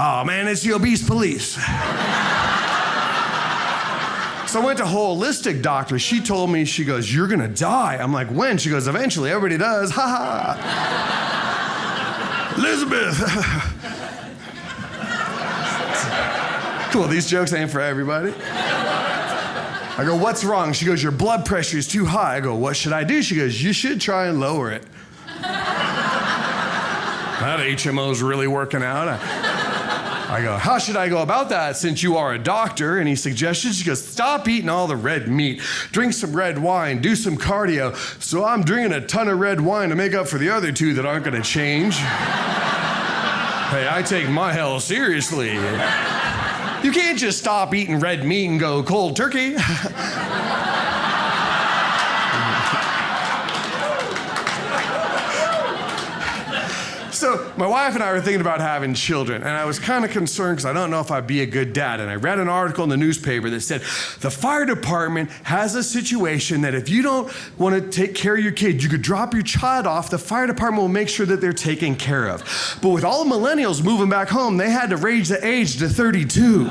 Oh man, it's the Obese Police. So I went to a holistic doctor. She told me, she goes, you're gonna die. I'm like, when? She goes, eventually, everybody does, ha ha. Elizabeth. Cool, these jokes ain't for everybody. I go, what's wrong? She goes, your blood pressure is too high. I go, what should I do? She goes, you should try and lower it. That HMO's really working out. I go, how should I go about that since you are a doctor? Any suggestions? She goes, stop eating all the red meat. Drink some red wine. Do some cardio. So I'm drinking a ton of red wine to make up for the other two that aren't going to change. Hey, I take my health seriously. You can't just stop eating red meat and go cold turkey. So my wife and I were thinking about having children, and I was kind of concerned because I don't know if I'd be a good dad. And I read an article in the newspaper that said the fire department has a situation that if you don't want to take care of your kid, you could drop your child off. The fire department will make sure that they're taken care of. But with all the millennials moving back home, they had to raise the age to 32.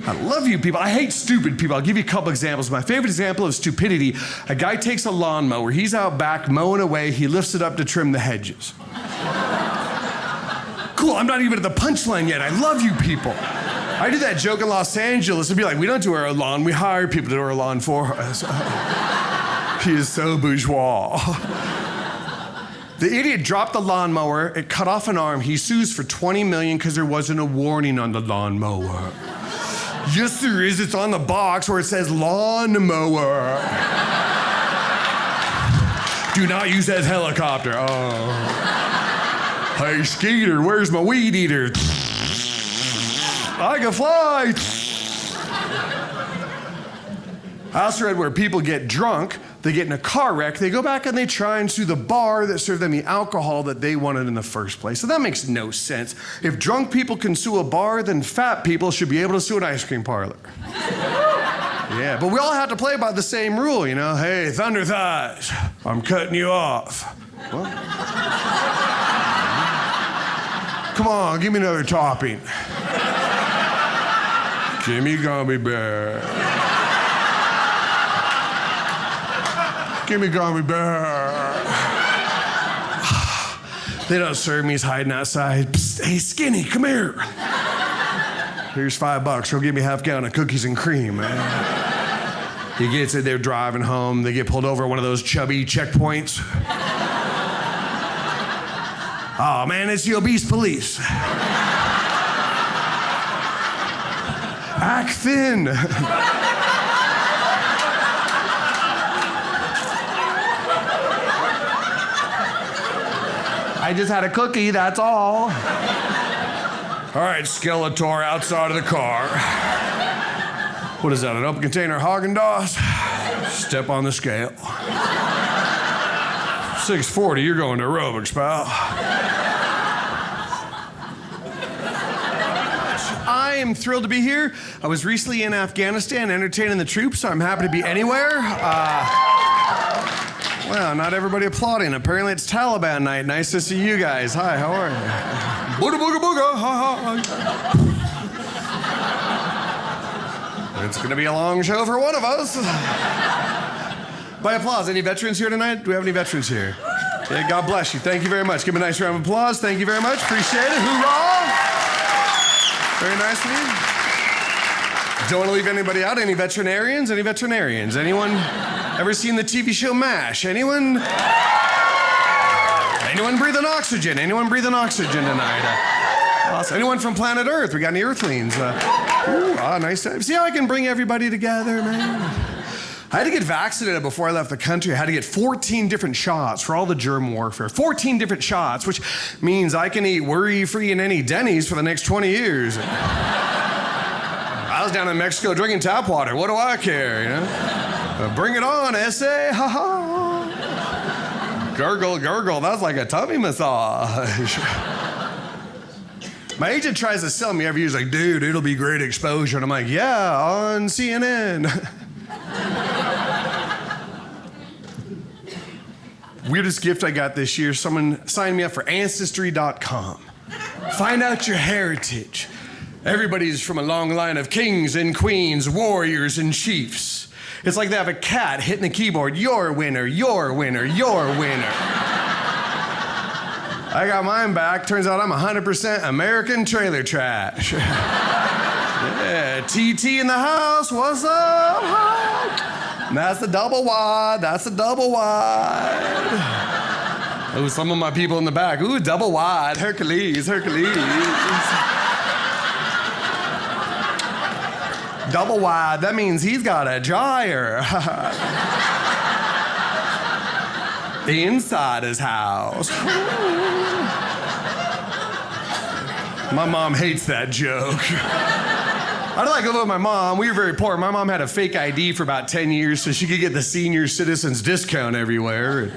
I love you people. I hate stupid people. I'll give you a couple examples. My favorite example of stupidity, a guy takes a lawnmower. He's out back mowing away. He lifts it up to trim the hedges. Cool, I'm not even at the punchline yet. I love you people. I do that joke in Los Angeles. It'd be like, we don't do our lawn. We hire people to do our lawn for us. He is so bourgeois. The idiot dropped the lawnmower. It cut off an arm. He sues for $20 million because there wasn't a warning on the lawnmower. Yes, there is. It's on the box where it says lawnmower. Do not use that helicopter. Oh. Hey, Skeeter, where's my weed eater? I can fly. I also read where people get drunk, they get in a car wreck, they go back and they try and sue the bar that served them the alcohol that they wanted in the first place. So that makes no sense. If drunk people can sue a bar, then fat people should be able to sue an ice cream parlor. Yeah, but we all have to play by the same rule, you know? Hey, Thunder Thighs, I'm cutting you off. What? Come on, give me another topping. Give me gummy bear. Give me gummy bear. They don't serve me. He's hiding outside. Psst, hey, Skinny, come here. Here's $5. He'll give me half gallon of cookies and cream, man. He gets it. They're driving home. They get pulled over at one of those chubby checkpoints. Oh man, it's the Obese Police. Act thin. I just had a cookie, that's all. All right, Skeletor outside of the car. What is that, an open container Haagen-Dazs? Step on the scale. 640, you're going to aerobics, pal. I am thrilled to be here. I was recently in Afghanistan entertaining the troops, so I'm happy to be anywhere. Well, not everybody applauding. Apparently it's Taliban night. Nice to see you guys. Hi, how are you? Booga, booga, booga. Ha, ha. It's going to be a long show for one of us. By applause, any veterans here tonight? Do we have any veterans here? Yeah, God bless you. Thank you very much. Give me a nice round of applause. Thank you very much. Appreciate it. Hoorah! Very nice of you. Don't want to leave anybody out. Any veterinarians? Any veterinarians? Anyone ever seen the TV show MASH? Anyone? Anyone breathing oxygen? Anyone breathing oxygen tonight? Awesome. Anyone from planet Earth? We got any Earthlings? Nice to see how I can bring everybody together, man. I had to get vaccinated before I left the country. I had to get 14 different shots for all the germ warfare. 14 different shots, which means I can eat worry-free in any Denny's for the next 20 years. I was down in Mexico drinking tap water. What do I care, you know? Bring it on, SA, ha ha. Gurgle, gurgle, that's like a tummy massage. My agent tries to sell me every year. He's like, dude, it'll be great exposure. And I'm like, yeah, on CNN. Weirdest gift I got this year, someone signed me up for Ancestry.com. Find out your heritage. Everybody's from a long line of kings and queens, warriors and chiefs. It's like they have a cat hitting the keyboard. You're a winner, you're a winner, you're a winner. I got mine back. Turns out I'm 100% American trailer trash. Yeah, TT in the house, what's up? That's the double wide, that's the double wide. Oh, some of my people in the back, ooh, double wide, Hercules, Hercules. Double wide, that means he's got a dryer. Inside his house. My mom hates that joke. I don't like to live with my mom. We were very poor. My mom had a fake ID for about 10 years so she could get the senior citizens discount everywhere.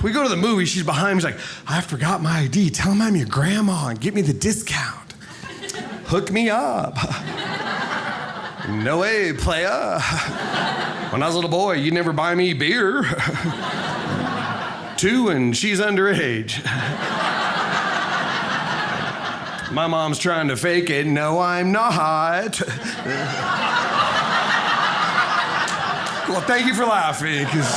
We go to the movie, she's behind me, she's like, I forgot my ID. Tell him I'm your grandma and get me the discount. Hook me up. No way, playa. When I was a little boy, you'd never buy me beer. 2 and she's underage. My mom's trying to fake it. No, I'm not. Well, thank you for laughing, because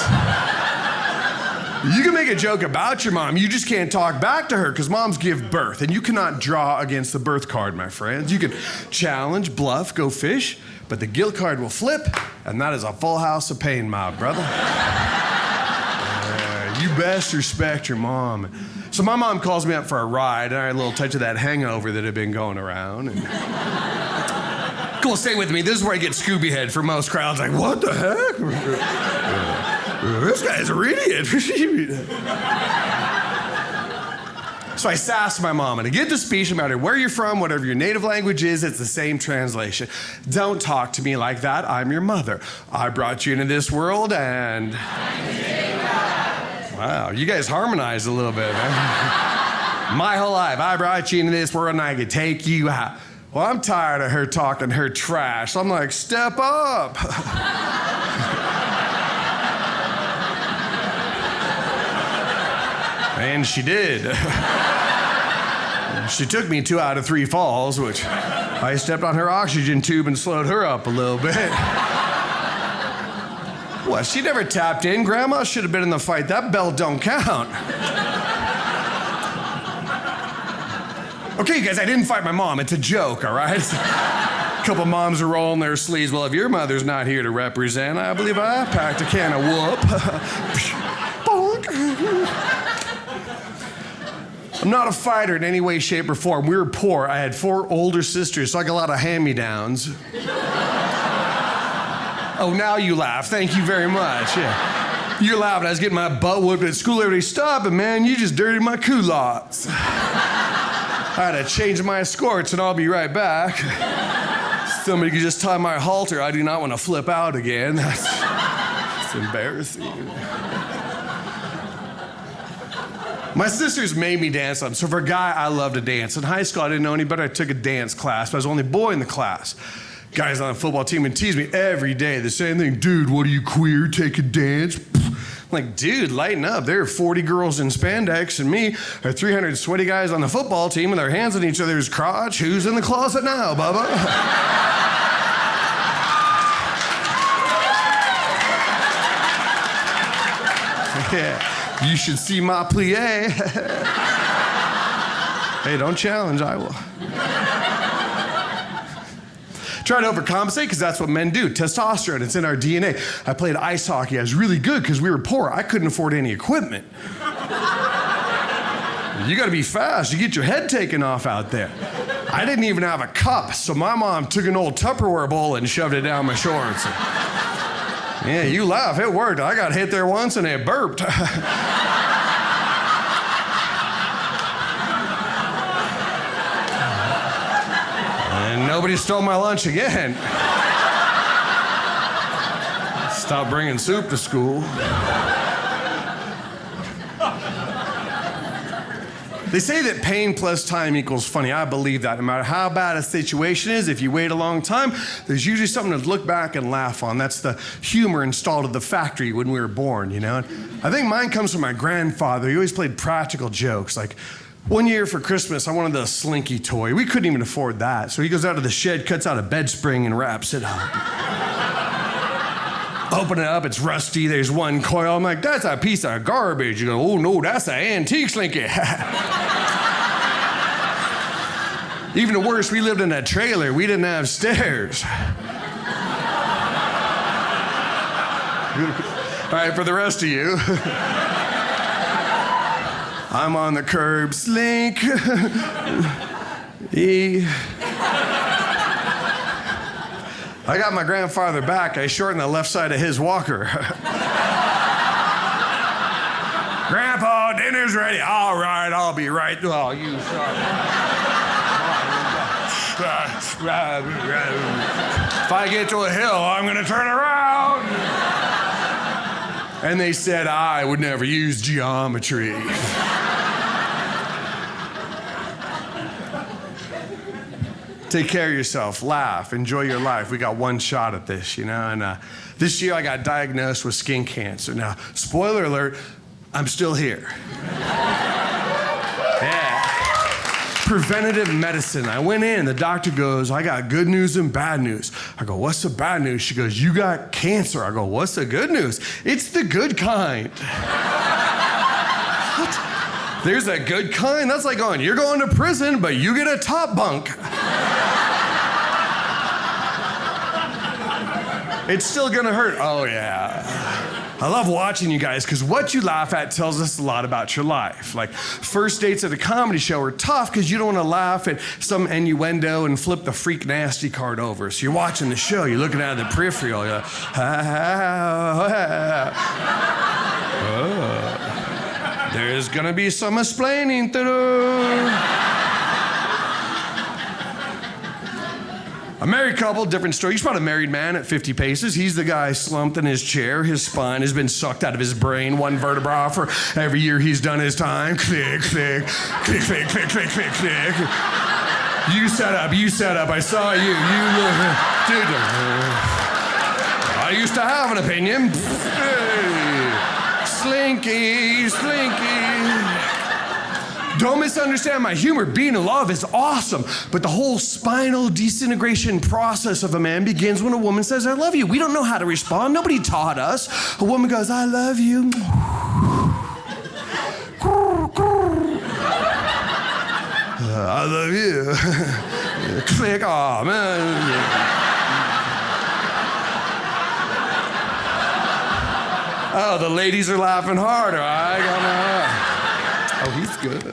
you can make a joke about your mom. You just can't talk back to her, because moms give birth, and you cannot draw against the birth card, my friends. You can challenge, bluff, go fish, but the guilt card will flip, and that is a full house of pain, my brother. You best respect your mom. So my mom calls me up for a ride, and I had a little touch of that hangover that had been going around. And cool, stay with me. This is where I get Scooby head for most crowds. Like, what the heck? This guy's an idiot. So I sassed my mom, and I get the speech, no matter where you're from, whatever your native language is, it's the same translation. Don't talk to me like that. I'm your mother. I brought you into this world, and... Wow, you guys harmonized a little bit, man. My whole life, I brought you into this world and I could take you out. Well, I'm tired of her talking her trash. So I'm like, step up. And she did. She took me 2 out of 3 falls, which I stepped on her oxygen tube and slowed her up a little bit. What, she never tapped in? Grandma should have been in the fight. That bell don't count. Okay, you guys, I didn't fight my mom. It's a joke, all right? A couple moms are rolling their sleeves. Well, if your mother's not here to represent, I believe I packed a can of whoop. Bonk. I'm not a fighter in any way, shape, or form. We were poor. I had 4 older sisters, so I got a lot of hand-me-downs. Oh, now you laugh. Thank you very much. Yeah. You're laughing. I was getting my butt whooped at school. Everybody stopping, man. You just dirtied my culottes. I had to change my escorts, and I'll be right back. Somebody could just tie my halter. I do not want to flip out again. That's embarrassing. My sisters made me dance on. So for a guy, I love to dance. In high school, I didn't know any better. I took a dance class, but I was the only boy in the class. Guys on the football team would tease me every day. The same thing, dude, what are you, queer? Take a dance? I'm like, dude, lighten up. There are 40 girls in spandex and me are 300 sweaty guys on the football team with their hands on each other's crotch. Who's in the closet now, Bubba? Yeah, you should see my plie. Hey, don't challenge, I will. Try to overcompensate, because that's what men do. Testosterone, it's in our DNA. I played ice hockey. I was really good because we were poor. I couldn't afford any equipment. You gotta be fast. You get your head taken off out there. I didn't even have a cup, so my mom took an old Tupperware bowl and shoved it down my shorts. Yeah, you laugh, it worked. I got hit there once and it burped. Nobody stole my lunch again. Stop bringing soup to school. They say that pain plus time equals funny. I believe that. No matter how bad a situation is, if you wait a long time, there's usually something to look back and laugh on. That's the humor installed at the factory when we were born, you know? And I think mine comes from my grandfather. He always played practical jokes. Like, one year for Christmas, I wanted the Slinky toy. We couldn't even afford that. So he goes out of the shed, cuts out a bed spring, and wraps it up. Open it up, it's rusty, there's one coil. I'm like, that's a piece of garbage. You go, oh no, that's an antique Slinky. Even worse, we lived in a trailer. We didn't have stairs. All right, for the rest of you. I'm on the curb, slink. I got my grandfather back. I shortened the left side of his walker. Grandpa, dinner's ready. All right, I'll be right. Oh, you son. If I get to a hill, I'm going to turn around. And they said I would never use geometry. Take care of yourself, laugh, enjoy your life. We got one shot at this, you know? And this year I got diagnosed with skin cancer. Now, spoiler alert, I'm still here. Yeah. Preventative medicine. I went in, the doctor goes, I got good news and bad news. I go, what's the bad news? She goes, you got cancer. I go, what's the good news? It's the good kind. What? There's a good kind? That's like going, you're going to prison, but you get a top bunk. It's still gonna hurt. Oh, yeah. I love watching you guys because what you laugh at tells us a lot about your life. Like, first dates at a comedy show are tough because you don't want to laugh at some innuendo and flip the freak nasty card over. So you're watching the show, you're looking out of the peripheral, you're like, oh, there's gonna be some explaining to do. A married couple, different story. You spot a married man at 50 paces. He's the guy slumped in his chair. His spine has been sucked out of his brain, one vertebra for every year he's done his time. Click, click, click, click, click, click, click, click. You set up. I saw you. Dude. I used to have an opinion. Slinky, slinky. Don't misunderstand my humor. Being in love is awesome, but the whole spinal disintegration process of a man begins when a woman says, I love you. We don't know how to respond. Nobody taught us. A woman goes, I love you. I love you. Click, oh, man. Oh, the ladies are laughing harder. I got my... Oh, he's good.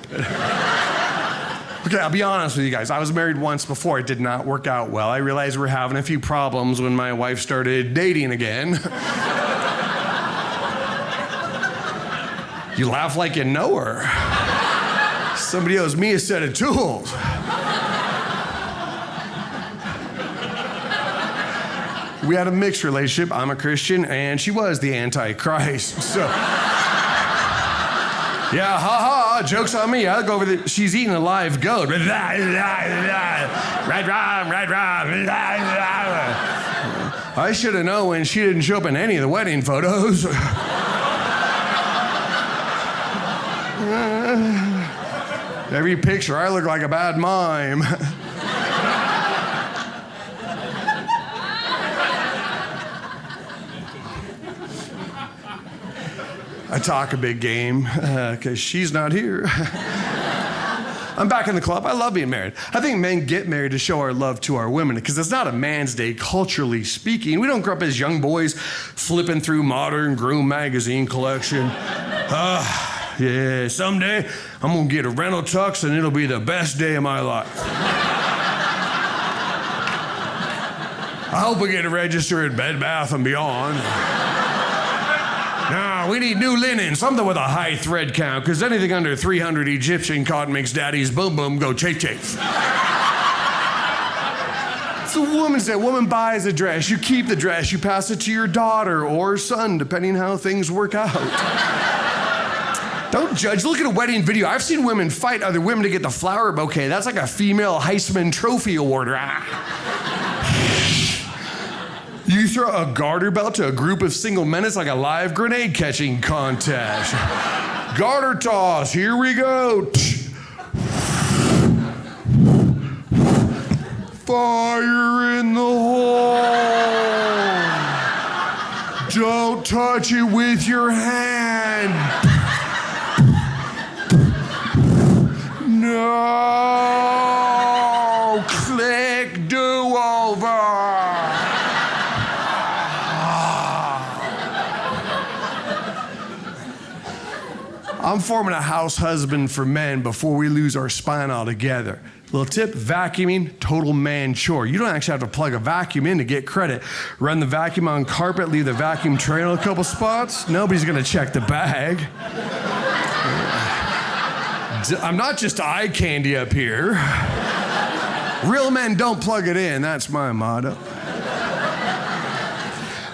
Okay, I'll be honest with you guys. I was married once before. It did not work out well. I realized we were having a few problems when my wife started dating again. You laugh like you know her. Somebody owes me a set of tools. We had a mixed relationship. I'm a Christian, and she was the Antichrist. So... Yeah, ha, joke's on me. I look over there, she's eating a live goat. Red rum. I should have known when she didn't show up in any of the wedding photos. Every picture, I look like a bad mime. I talk a big game because she's not here. I'm back in the club. I love being married. I think men get married to show our love to our women because it's not a man's day, culturally speaking. We don't grow up as young boys flipping through Modern Groom magazine collection. Yeah, someday I'm going to get a rental tux and it'll be the best day of my life. I hope we get to register at Bed Bath & Beyond. Nah, we need new linen, something with a high thread count, because anything under 300 Egyptian cotton makes daddy's boom boom go chafe chafe. So woman buys a dress, you keep the dress, you pass it to your daughter or son, depending how things work out. Don't judge. Look at a wedding video. I've seen women fight other women to get the flower bouquet. That's like a female Heisman Trophy award. You throw a garter belt to a group of single men, it's like a live grenade catching contest. Garter toss, here we go. Fire in the hole. Don't touch it with your hand. No. Click do-over. I'm forming a house husband for men before we lose our spine altogether. Little tip, vacuuming, total man chore. You don't actually have to plug a vacuum in to get credit. Run the vacuum on carpet, leave the vacuum trail in a couple spots. Nobody's gonna check the bag. I'm not just eye candy up here. Real men don't plug it in, that's my motto.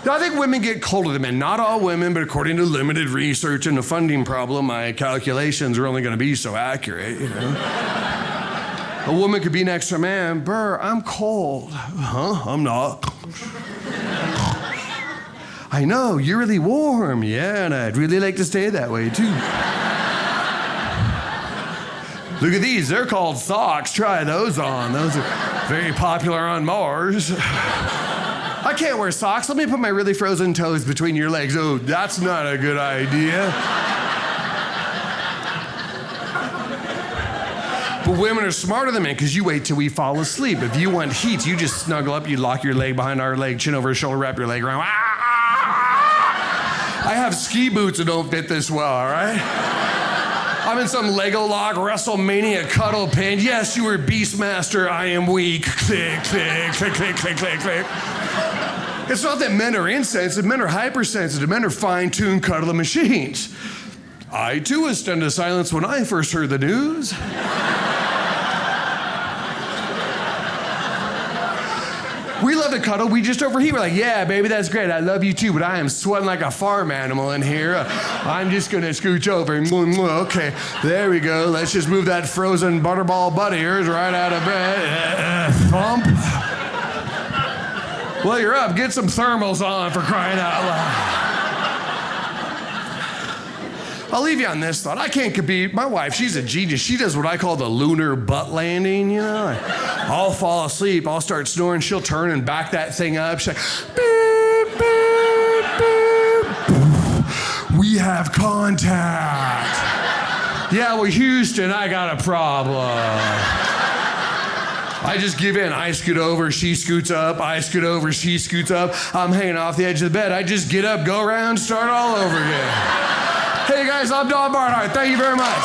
I think women get colder than men. Not all women, but according to limited research and the funding problem, my calculations are only gonna be so accurate, you know? A woman could be next to a man, Burr, I'm cold. Huh, I'm not. I know, you're really warm. Yeah, and I'd really like to stay that way too. Look at these, they're called socks. Try those on. Those are very popular on Mars. I can't wear socks. Let me put my really frozen toes between your legs. Oh, that's not a good idea. But women are smarter than men because you wait till we fall asleep. If you want heat, you just snuggle up, you lock your leg behind our leg, chin over his shoulder, wrap your leg around. I have ski boots that don't fit this well, all right? I'm in some Lego lock WrestleMania cuddle pin. Yes, you were Beastmaster, I am weak. Click, click, click, click, click, click, click. It's not that men are insensitive, men are hypersensitive, men are fine-tuned cuddling machines. I too was stunned to silence when I first heard the news. We love to cuddle, we just overheat. We're like, yeah, baby, that's great. I love you too, but I am sweating like a farm animal in here. I'm just gonna scooch over. Okay, there we go. Let's just move that frozen butterball butt of yours right out of bed. Thump. Well, you're up. Get some thermals on, for crying out loud. I'll leave you on this thought. I can't compete. My wife, she's a genius. She does what I call the lunar butt landing, you know? I'll fall asleep, I'll start snoring, she'll turn and back that thing up. She's like, beep, beep, beep. We have contact. Yeah, well, Houston, I got a problem. I just give in. I scoot over, she scoots up. I scoot over, she scoots up. I'm hanging off the edge of the bed. I just get up, go around, start all over again. Hey guys, I'm Don Barnhart. Thank you very much.